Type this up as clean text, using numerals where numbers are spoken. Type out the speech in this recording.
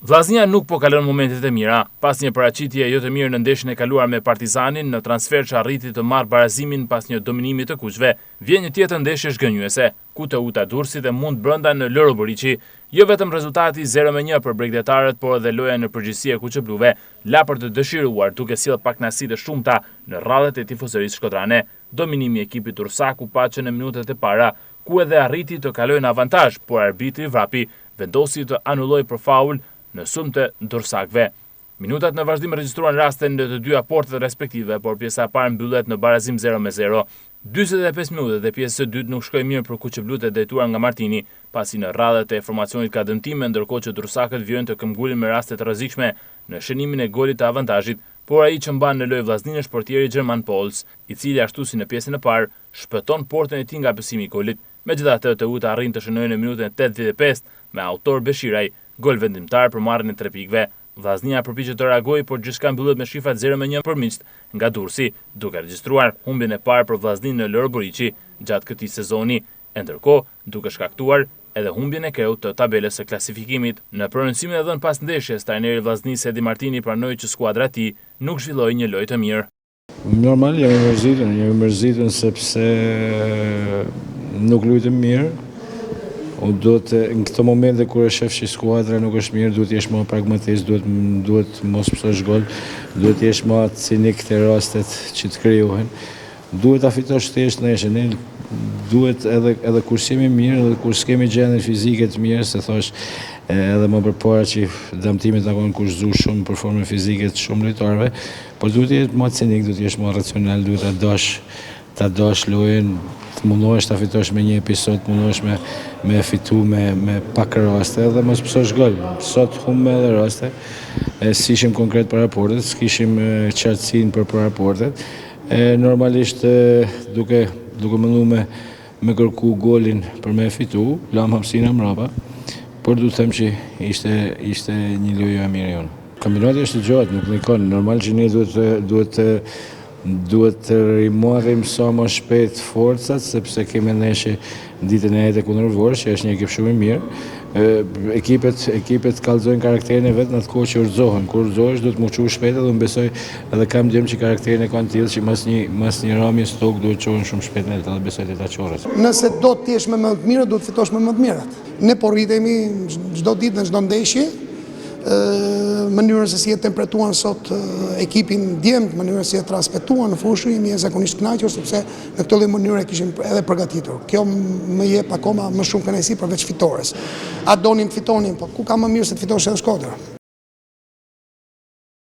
Vllaznia nuk po kalon momentet e mira, pas një paraqitje jo të mirë në ndeshjen e kaluar me Partizanin në transfer që arriti të marrë barazimin pas një dominimi të kuqve, vjen një tjetër ndeshje zgënjuese, ku Teuta Durrësit e mund brenda në Loro Boriqi. Jo vetëm rezultati 0-1 për bregdetarët, por edhe loja në përgjithësi e kuqebluve la për të dëshiruar, duke sjellë pak kënaqësi të shumta në radhët e tifozërisë shkodrane. Dominimi i ekipit tursak u paçën në minutat e para, ku edhe arriti të kalojë në avantazh, por arbitri vrapi, vendosi të anullojë për faul në shumë të dursakëve. Minutat në vazhdim regjistruan raste në të dyja portet respektive, por pjesa e parë mbyllet në barazim 0-0. 45 minutat e pjesës së dytë nuk shkoi mirë për kuqeblut e drejtuar nga Martini, pasi në radhët e formacionit ka dëmtime, ndërkohë që dursakët vijnë të këmbgulin me raste të rrezikshme në shënimin e golit të avantazhit, por ai që mban në lojë vllaznin është portieri Gjerman Pols, i cili ashtu si në pjesën e parë shpëton portën e tij nga besimi i golit. Megjithatë, Teuta arrin të shënojë në minutën e 85 me autor Beshiraj, gol vendimtar për marrjen e 3 pikëve. Vllaznia përpiqet të reagojë, por gjithçka mbyllet me shifrat 0-1 për miqt nga Durrësi, duke regjistruar humbjen e parë për vllaznin në Loro Boriqi gjatë këtij sezoni, e ndërkohë duke shkaktuar edhe humbjen e kreut të tabelës së klasifikimit. Në prononcimin e dhënë pas ndeshjes, trajneri i vllaznisë Edi Martini pranoi që skuadra e tij nuk zhvilloi një lojë të mirë. Normal, jam i mërzitur sepse nuk luajtëm mirë. Në këto momente kur e shef që skuadra nuk është mirë, duhet jesh më pragmatist, duhet mos pësosh gol, duhet jesh më cinik të rastet që të krijohen. Duhet ta fitosh thjesht ndeshjen. Duhet edhe kur jemi mirë, edhe kur s'kemi gjendje fizike të mirë, se thosh edhe më përpara që dëmtimet na kanë kushtuar shumë për formën fizike të shumë lojtarëve, por duhet jesh më cinik, duhet jesh më racional, duhet ta dosh lojën, të mundohesh ta fitosh me një episod, mundohesh me fitu me pak raste edhe mos pësosh gol. Sot humbëm edhe raste, s'ishim konkret për raportet, s'kishim qartësinë për raportet. Normalisht duke menduar me kërku golin për me fitu, lam hapësina mbrapa, por du të them që ishte një lojë e mirë jonë. Kampionati është i gjatë, nuk nikon. Normal që ne duhet të rimarrim sa më shpejt forcat, sepse kemi ndeshje ditën e hete kundër Vorës, që është një ekip shumë i mirë. Ekipet kallëzojnë karakterin e vet në atë kohë që urxohen. Kur urxohesh duhet të muqu shpejt, dhe unë besoj edhe kam djem që karakterin e kanë tillë që mas një ramje stok duhet të qohen shumë shpejt në edhe besoj të ta qorës. Nëse do të jesh me më të mirët, do të fitosh me më të mirat. Ne po rritemi çdo ditë në çdo ndeshje. Mënyrën se si e temperatuan sot ekipin djemt, mënyrën se si e transmetuan në fushë, jemi zakonisht kënaqur sepse në këtë lloj mënyre kishim edhe përgatitur. Kjo më jep akoma më shumë kënaqësi përveç fitores. A donin të fitonin, po ku ka më mirë se të fitosh edhe Shkodra?